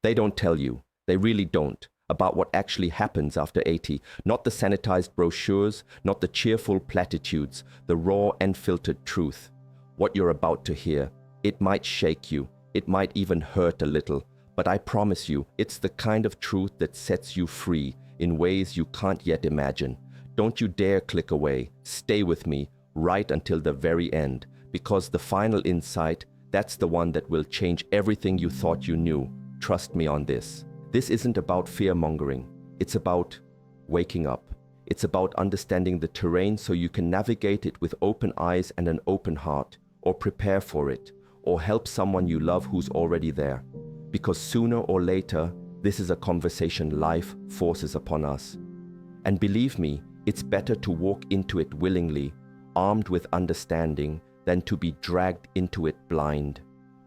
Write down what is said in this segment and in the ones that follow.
They don't tell you, they really don't, about what actually happens after 80. Not the sanitized brochures, not the cheerful platitudes, the raw and filtered truth. What you're about to hear, it might shake you, it might even hurt a little, but I promise you, it's the kind of truth that sets you free in ways you can't yet imagine. Don't you dare click away. Stay with me right until the very end, because the final insight, that's the one that will change everything you thought you knew. Trust me on this. This isn't about fear-mongering. It's about waking up. It's about understanding the terrain so you can navigate it with open eyes and an open heart, or prepare for it, or help someone you love who's already there. Because sooner or later, this is a conversation life forces upon us. And believe me, it's better to walk into it willingly, armed with understanding, than to be dragged into it blind.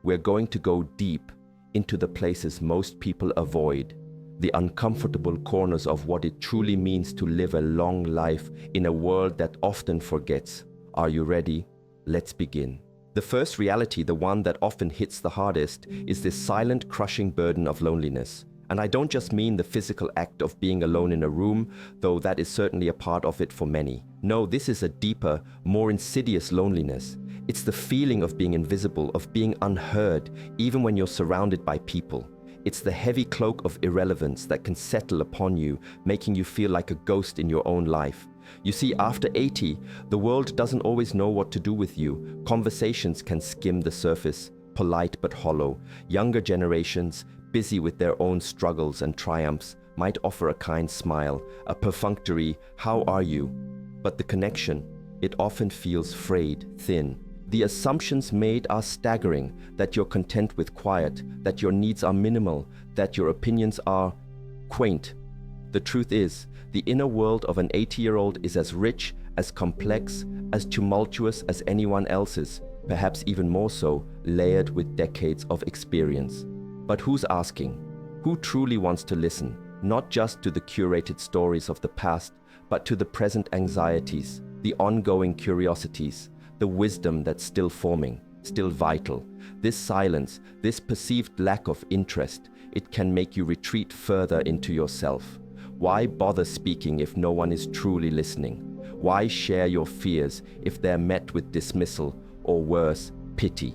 We're going to go deep into the places most people avoid, the uncomfortable corners of what it truly means to live a long life in a world that often forgets. Are you ready? Let's begin. The first reality, the one that often hits the hardest, is this silent, crushing burden of loneliness. And I don't just mean the physical act of being alone in a room, though that is certainly a part of it for many. No, this is a deeper, more insidious loneliness. It's the feeling of being invisible, of being unheard, even when you're surrounded by people. It's the heavy cloak of irrelevance that can settle upon you, making you feel like a ghost in your own life. You see, after 80, the world doesn't always know what to do with you. Conversations can skim the surface, polite but hollow. Younger generations, busy with their own struggles and triumphs, might offer a kind smile, a perfunctory, "How are you?" But the connection, it often feels frayed, thin. The assumptions made are staggering, that you're content with quiet, that your needs are minimal, that your opinions are quaint. The truth is, the inner world of an 80-year-old is as rich, as complex, as tumultuous as anyone else's, perhaps even more so, layered with decades of experience. But who's asking? Who truly wants to listen, not just to the curated stories of the past, but to the present anxieties, the ongoing curiosities, the wisdom that's still forming, still vital? This silence, this perceived lack of interest, it can make you retreat further into yourself. Why bother speaking if no one is truly listening? Why share your fears if they're met with dismissal, or worse, pity?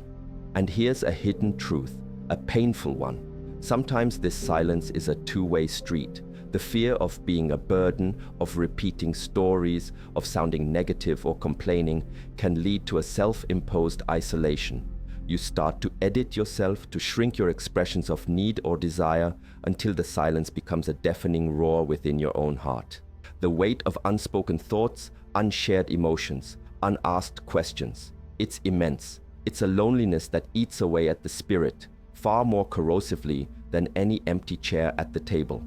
And here's a hidden truth, a painful one. Sometimes this silence is a two-way street. The fear of being a burden, of repeating stories, of sounding negative or complaining can lead to a self-imposed isolation. You start to edit yourself, to shrink your expressions of need or desire until the silence becomes a deafening roar within your own heart. The weight of unspoken thoughts, unshared emotions, unasked questions. It's immense. It's a loneliness that eats away at the spirit, far more corrosively than any empty chair at the table.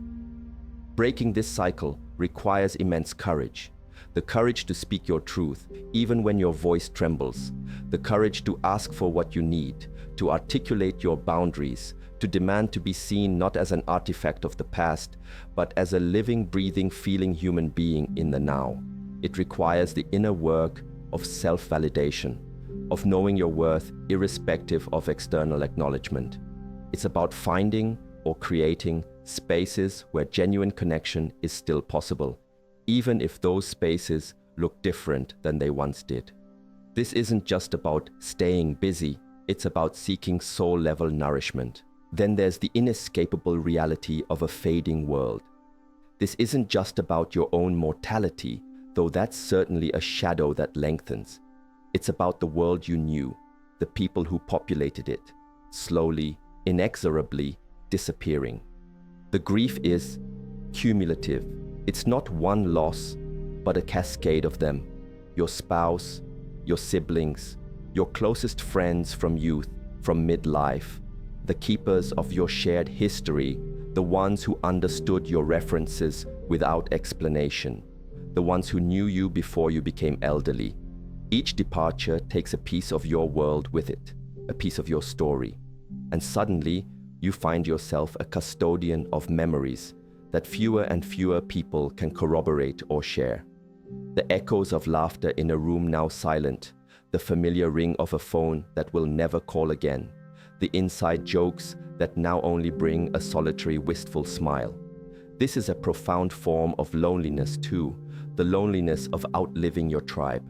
Breaking this cycle requires immense courage. The courage to speak your truth, even when your voice trembles. The courage to ask for what you need, to articulate your boundaries, to demand to be seen not as an artifact of the past, but as a living, breathing, feeling human being in the now. It requires the inner work of self-validation, of knowing your worth irrespective of external acknowledgement. It's about finding or creating spaces where genuine connection is still possible, even if those spaces look different than they once did. This isn't just about staying busy, it's about seeking soul-level nourishment. Then there's the inescapable reality of a fading world. This isn't just about your own mortality, though that's certainly a shadow that lengthens. It's about the world you knew, the people who populated it, slowly, inexorably disappearing. The grief is cumulative. It's not one loss, but a cascade of them. Your spouse, your siblings, your closest friends from youth, from midlife, the keepers of your shared history, the ones who understood your references without explanation, the ones who knew you before you became elderly. Each departure takes a piece of your world with it, a piece of your story. And suddenly, you find yourself a custodian of memories that fewer and fewer people can corroborate or share. The echoes of laughter in a room now silent, the familiar ring of a phone that will never call again, the inside jokes that now only bring a solitary, wistful smile. This is a profound form of loneliness too, the loneliness of outliving your tribe.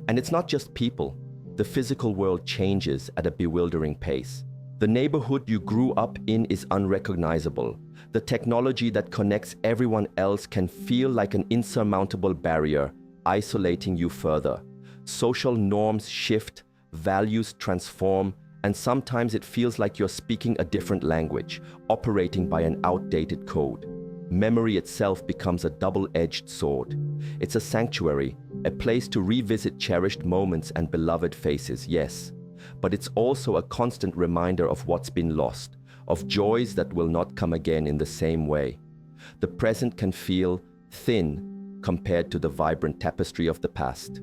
And it's not just people. The physical world changes at a bewildering pace. The neighborhood you grew up in is unrecognizable. The technology that connects everyone else can feel like an insurmountable barrier, isolating you further. Social norms shift, values transform, and sometimes it feels like you're speaking a different language, operating by an outdated code. Memory itself becomes a double-edged sword. It's a sanctuary, a place to revisit cherished moments and beloved faces, yes. But it's also a constant reminder of what's been lost, of joys that will not come again in the same way. The present can feel thin compared to the vibrant tapestry of the past.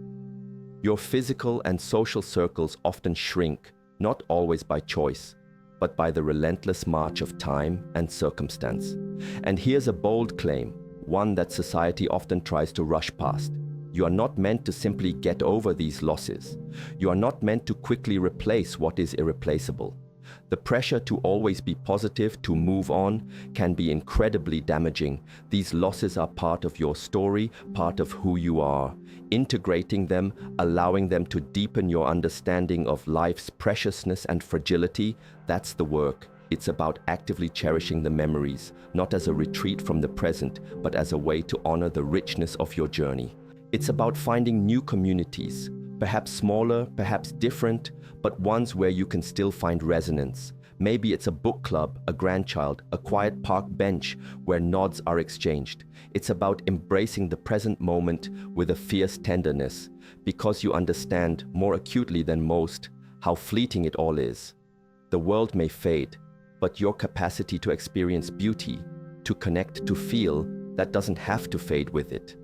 Your physical and social circles often shrink, not always by choice, but by the relentless march of time and circumstance. And here's a bold claim, one that society often tries to rush past. You are not meant to simply get over these losses. You are not meant to quickly replace what is irreplaceable. The pressure to always be positive, to move on, can be incredibly damaging. These losses are part of your story, part of who you are. Integrating them, allowing them to deepen your understanding of life's preciousness and fragility, that's the work. It's about actively cherishing the memories, not as a retreat from the present, but as a way to honor the richness of your journey. It's about finding new communities, perhaps smaller, perhaps different, but ones where you can still find resonance. Maybe it's a book club, a grandchild, a quiet park bench where nods are exchanged. It's about embracing the present moment with a fierce tenderness, because you understand more acutely than most how fleeting it all is. The world may fade, but your capacity to experience beauty, to connect, to feel, that doesn't have to fade with it.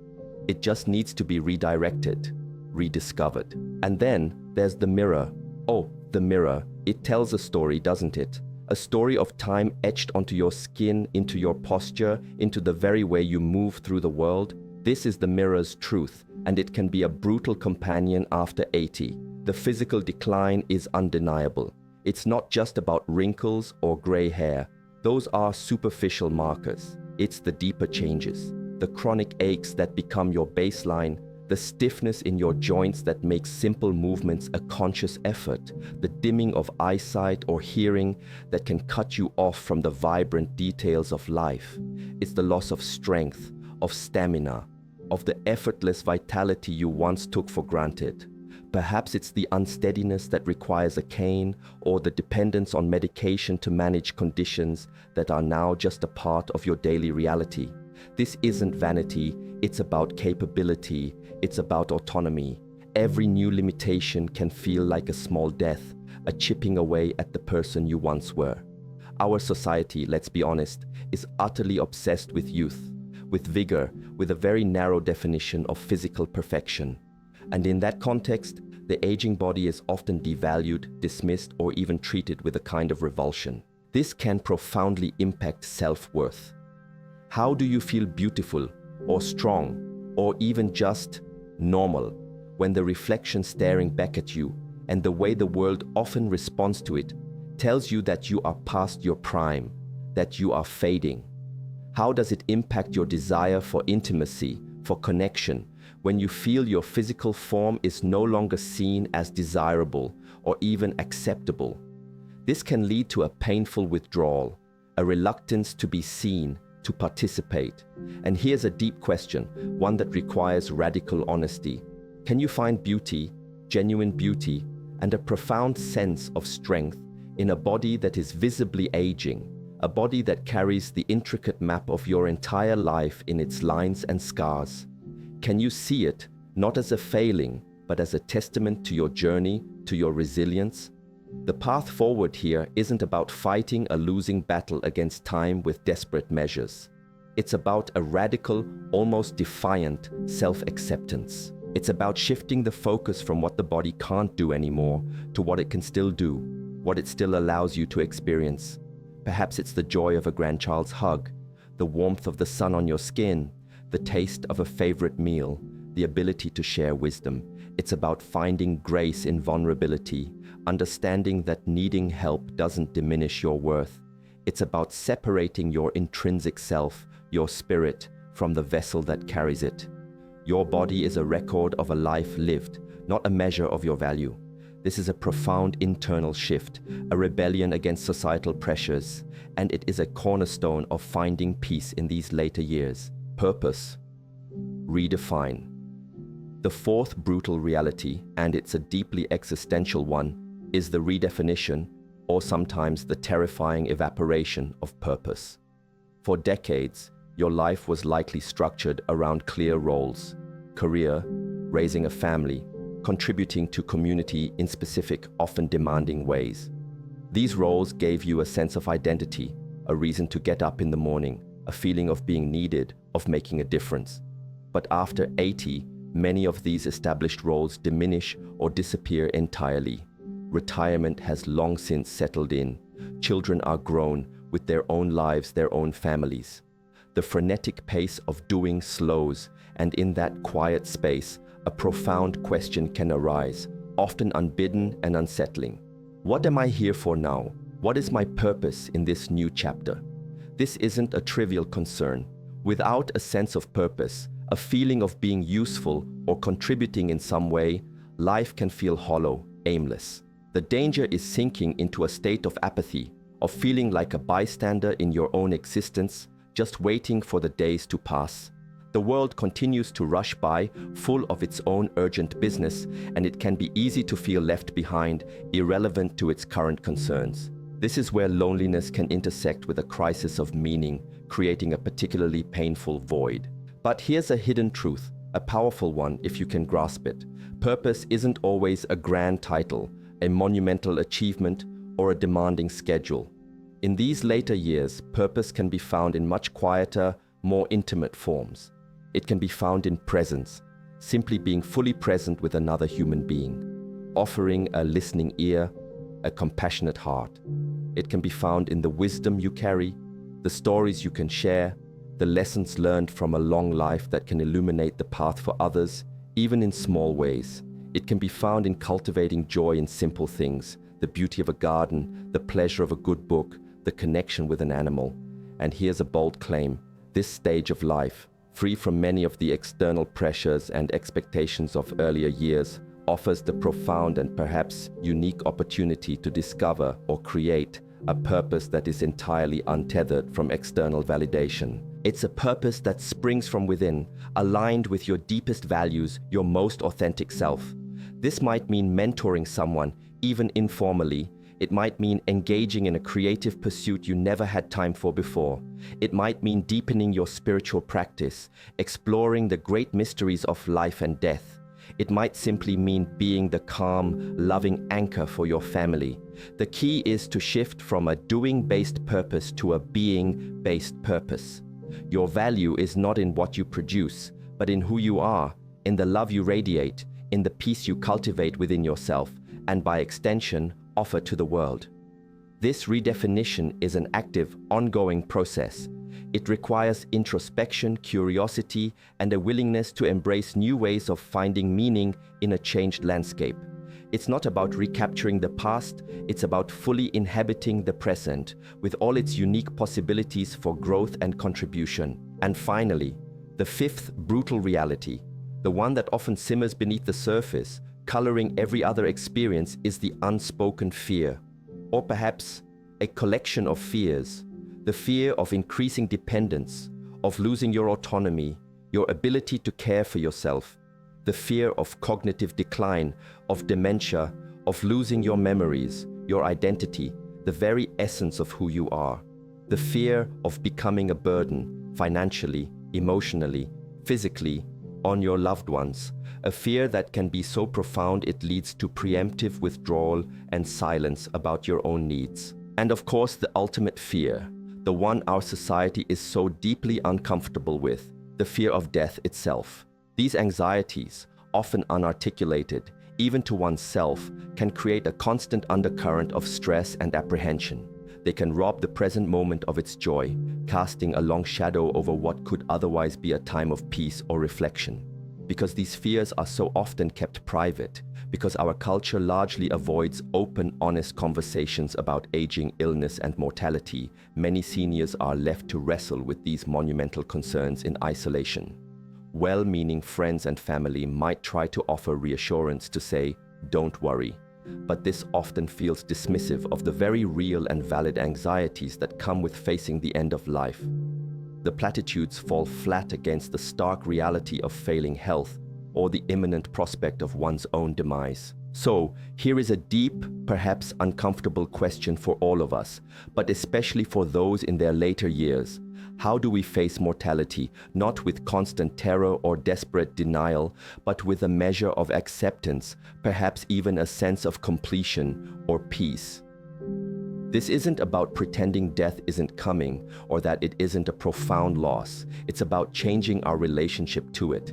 It just needs to be redirected, rediscovered. And then there's the mirror. Oh, the mirror. It tells a story, doesn't it? A story of time etched onto your skin, into your posture, into the very way you move through the world. This is the mirror's truth, and it can be a brutal companion after 80. The physical decline is undeniable. It's not just about wrinkles or gray hair. Those are superficial markers. It's the deeper changes, the chronic aches that become your baseline, the stiffness in your joints that makes simple movements a conscious effort, the dimming of eyesight or hearing that can cut you off from the vibrant details of life. It's the loss of strength, of stamina, of the effortless vitality you once took for granted. Perhaps it's the unsteadiness that requires a cane, or the dependence on medication to manage conditions that are now just a part of your daily reality. This isn't vanity, it's about capability, it's about autonomy. Every new limitation can feel like a small death, a chipping away at the person you once were. Our society, let's be honest, is utterly obsessed with youth, with vigor, with a very narrow definition of physical perfection. And in that context, the aging body is often devalued, dismissed, or even treated with a kind of revulsion. This can profoundly impact self-worth. How do you feel beautiful, or strong, or even just normal, when the reflection staring back at you and the way the world often responds to it tells you that you are past your prime, that you are fading? How does it impact your desire for intimacy, for connection, when you feel your physical form is no longer seen as desirable or even acceptable? This can lead to a painful withdrawal, a reluctance to be seen, to participate. And here's a deep question, one that requires radical honesty. Can you find beauty, genuine beauty, and a profound sense of strength in a body that is visibly aging, a body that carries the intricate map of your entire life in its lines and scars? Can you see it, not as a failing, but as a testament to your journey, to your resilience? The path forward here isn't about fighting a losing battle against time with desperate measures. It's about a radical, almost defiant self-acceptance. It's about shifting the focus from what the body can't do anymore to what it can still do, what it still allows you to experience. Perhaps it's the joy of a grandchild's hug, the warmth of the sun on your skin, the taste of a favorite meal, the ability to share wisdom. It's about finding grace in vulnerability, understanding that needing help doesn't diminish your worth. It's about separating your intrinsic self, your spirit, from the vessel that carries it. Your body is a record of a life lived, not a measure of your value. This is a profound internal shift, a rebellion against societal pressures, and it is a cornerstone of finding peace in these later years. Purpose. Redefine. The fourth brutal reality, and it's a deeply existential one, is the redefinition, or sometimes the terrifying evaporation of purpose. For decades, your life was likely structured around clear roles: career, raising a family, contributing to community in specific, often demanding ways. These roles gave you a sense of identity, a reason to get up in the morning, a feeling of being needed, of making a difference. But after 80, many of these established roles diminish or disappear entirely. Retirement has long since settled in. Children are grown with their own lives, their own families. The frenetic pace of doing slows, and in that quiet space, a profound question can arise, often unbidden and unsettling. What am I here for now? What is my purpose in this new chapter? This isn't a trivial concern. Without a sense of purpose, a feeling of being useful or contributing in some way, life can feel hollow, aimless. The danger is sinking into a state of apathy, of feeling like a bystander in your own existence, just waiting for the days to pass. The world continues to rush by, full of its own urgent business, and it can be easy to feel left behind, irrelevant to its current concerns. This is where loneliness can intersect with a crisis of meaning, creating a particularly painful void. But here's a hidden truth, a powerful one if you can grasp it. Purpose isn't always a grand title, a monumental achievement, or a demanding schedule. In these later years, purpose can be found in much quieter, more intimate forms. It can be found in presence, simply being fully present with another human being, offering a listening ear, a compassionate heart. It can be found in the wisdom you carry, the stories you can share, the lessons learned from a long life that can illuminate the path for others, even in small ways. It can be found in cultivating joy in simple things, the beauty of a garden, the pleasure of a good book, the connection with an animal. And here's a bold claim: this stage of life, free from many of the external pressures and expectations of earlier years, offers the profound and perhaps unique opportunity to discover or create a purpose that is entirely untethered from external validation. It's a purpose that springs from within, aligned with your deepest values, your most authentic self. This might mean mentoring someone, even informally. It might mean engaging in a creative pursuit you never had time for before. It might mean deepening your spiritual practice, exploring the great mysteries of life and death. It might simply mean being the calm, loving anchor for your family. The key is to shift from a doing-based purpose to a being-based purpose. Your value is not in what you produce, but in who you are, in the love you radiate, in the peace you cultivate within yourself, and by extension, offer to the world. This redefinition is an active, ongoing process. It requires introspection, curiosity, and a willingness to embrace new ways of finding meaning in a changed landscape. It's not about recapturing the past, it's about fully inhabiting the present, with all its unique possibilities for growth and contribution. And finally, the fifth brutal reality, the one that often simmers beneath the surface, coloring every other experience, is the unspoken fear, or perhaps a collection of fears. The fear of increasing dependence, of losing your autonomy, your ability to care for yourself. The fear of cognitive decline, of dementia, of losing your memories, your identity, the very essence of who you are. The fear of becoming a burden, financially, emotionally, physically, on your loved ones. A fear that can be so profound it leads to preemptive withdrawal and silence about your own needs. And of course, the ultimate fear, the one our society is so deeply uncomfortable with, the fear of death itself. These anxieties, often unarticulated, even to oneself, can create a constant undercurrent of stress and apprehension. They can rob the present moment of its joy, casting a long shadow over what could otherwise be a time of peace or reflection. because these fears are so often kept private, because our culture largely avoids open, honest conversations about aging, illness, and mortality, many seniors are left to wrestle with these monumental concerns in isolation. Well-meaning friends and family might try to offer reassurance to say, "Don't worry," but this often feels dismissive of the very real and valid anxieties that come with facing the end of life. The platitudes fall flat against the stark reality of failing health or the imminent prospect of one's own demise. So, here is a deep, perhaps uncomfortable question for all of us, but especially for those in their later years. How do we face mortality, not with constant terror or desperate denial, but with a measure of acceptance, perhaps even a sense of completion or peace? This isn't about pretending death isn't coming or that it isn't a profound loss. It's about changing our relationship to it.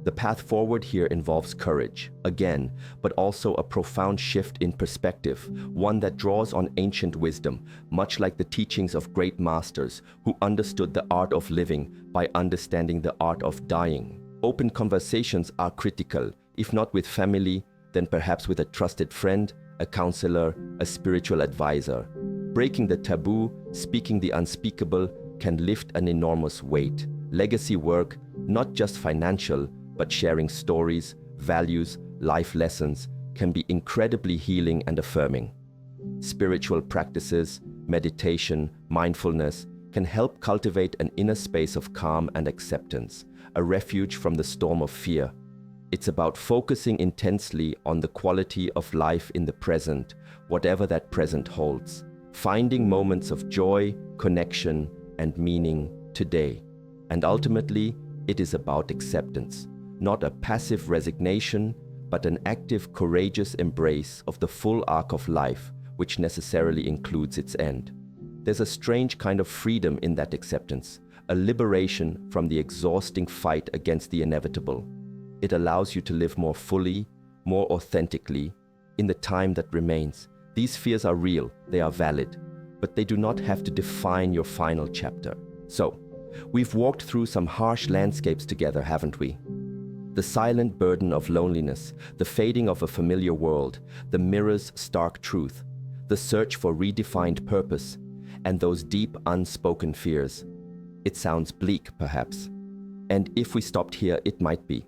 The path forward here involves courage, again, but also a profound shift in perspective, one that draws on ancient wisdom, much like the teachings of great masters who understood the art of living by understanding the art of dying. Open conversations are critical, if not with family, then perhaps with a trusted friend, a counselor, a spiritual advisor. Breaking the taboo, speaking the unspeakable, can lift an enormous weight. Legacy work, not just financial, but sharing stories, values, life lessons, can be incredibly healing and affirming. Spiritual practices, meditation, mindfulness, can help cultivate an inner space of calm and acceptance, a refuge from the storm of fear. It's about focusing intensely on the quality of life in the present, whatever that present holds. Finding moments of joy, connection, and meaning today. And ultimately, it is about acceptance, not a passive resignation, but an active, courageous embrace of the full arc of life, which necessarily includes its end. There's a strange kind of freedom in that acceptance, a liberation from the exhausting fight against the inevitable. It allows you to live more fully, more authentically, in the time that remains. These fears are real, they are valid, but they do not have to define your final chapter. So, we've walked through some harsh landscapes together, haven't we? The silent burden of loneliness, the fading of a familiar world, the mirror's stark truth, the search for redefined purpose, and those deep, unspoken fears. It sounds bleak, perhaps. And if we stopped here, it might be.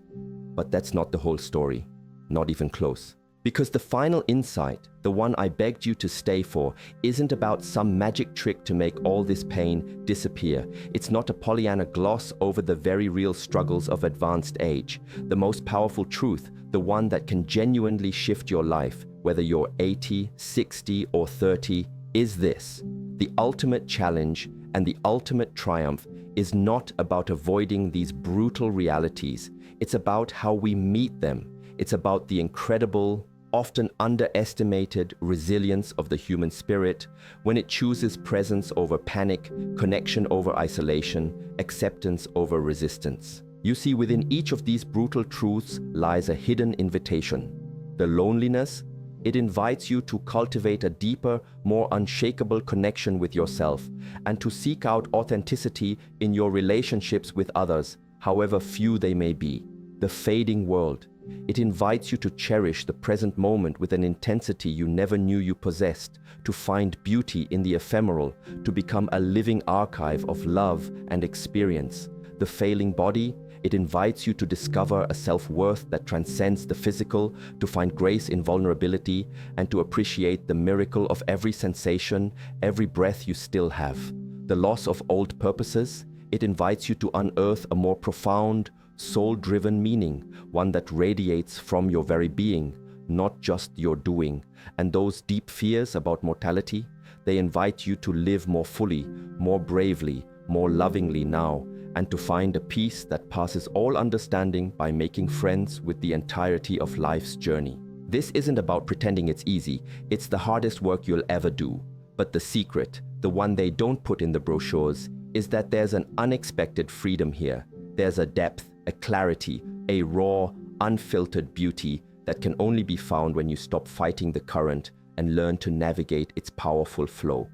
But that's not the whole story, not even close. Because the final insight, the one I begged you to stay for, isn't about some magic trick to make all this pain disappear. It's not a Pollyanna gloss over the very real struggles of advanced age. The most powerful truth, the one that can genuinely shift your life, whether you're 80, 60, or 30, is this. The ultimate challenge and the ultimate triumph is not about avoiding these brutal realities. It's about how we meet them. It's about the incredible, often underestimated resilience of the human spirit when it chooses presence over panic, connection over isolation, acceptance over resistance. You see, within each of these brutal truths lies a hidden invitation. The loneliness, it invites you to cultivate a deeper, more unshakable connection with yourself and to seek out authenticity in your relationships with others, however few they may be. The fading world, it invites you to cherish the present moment with an intensity you never knew you possessed, to find beauty in the ephemeral, to become a living archive of love and experience. The failing body, it invites you to discover a self-worth that transcends the physical, to find grace in vulnerability, and to appreciate the miracle of every sensation, every breath you still have. The loss of old purposes, it invites you to unearth a more profound, soul-driven meaning, one that radiates from your very being, not just your doing. And those deep fears about mortality, they invite you to live more fully, more bravely, more lovingly now, and to find a peace that passes all understanding by making friends with the entirety of life's journey. This isn't about pretending it's easy, it's the hardest work you'll ever do. But the secret, the one they don't put in the brochures, is that there's an unexpected freedom here. There's a depth, a clarity, a raw, unfiltered beauty that can only be found when you stop fighting the current and learn to navigate its powerful flow.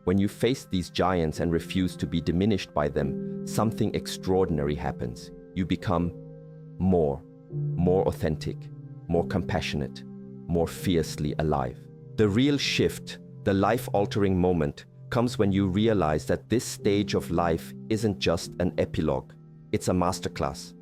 When you face these giants and refuse to be diminished by them, something extraordinary happens. You become more authentic, more compassionate, more fiercely alive. The real shift, the life-altering moment, comes when you realize that this stage of life isn't just an epilogue. It's a masterclass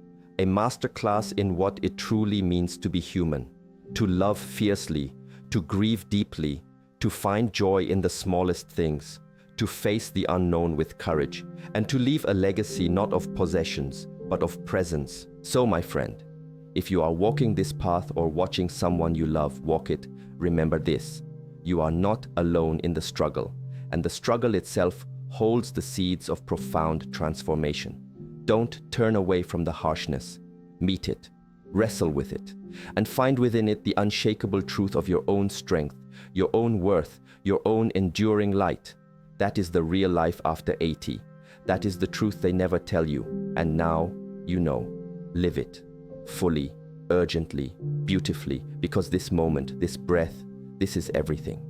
in what it truly means to be human, to love fiercely, to grieve deeply, to find joy in the smallest things, to face the unknown with courage, and to leave a legacy not of possessions, but of presence. So, my friend, if you are walking this path or watching someone you love walk it, remember this: you are not alone in the struggle, and the struggle itself holds the seeds of profound transformation. Don't turn away from the harshness. Meet it, wrestle with it, and find within it the unshakable truth of your own strength, your own worth, your own enduring light. That is the real life after 80. That is the truth they never tell you, and now you know. Live it, fully, urgently, beautifully, because this moment, this breath, this is everything.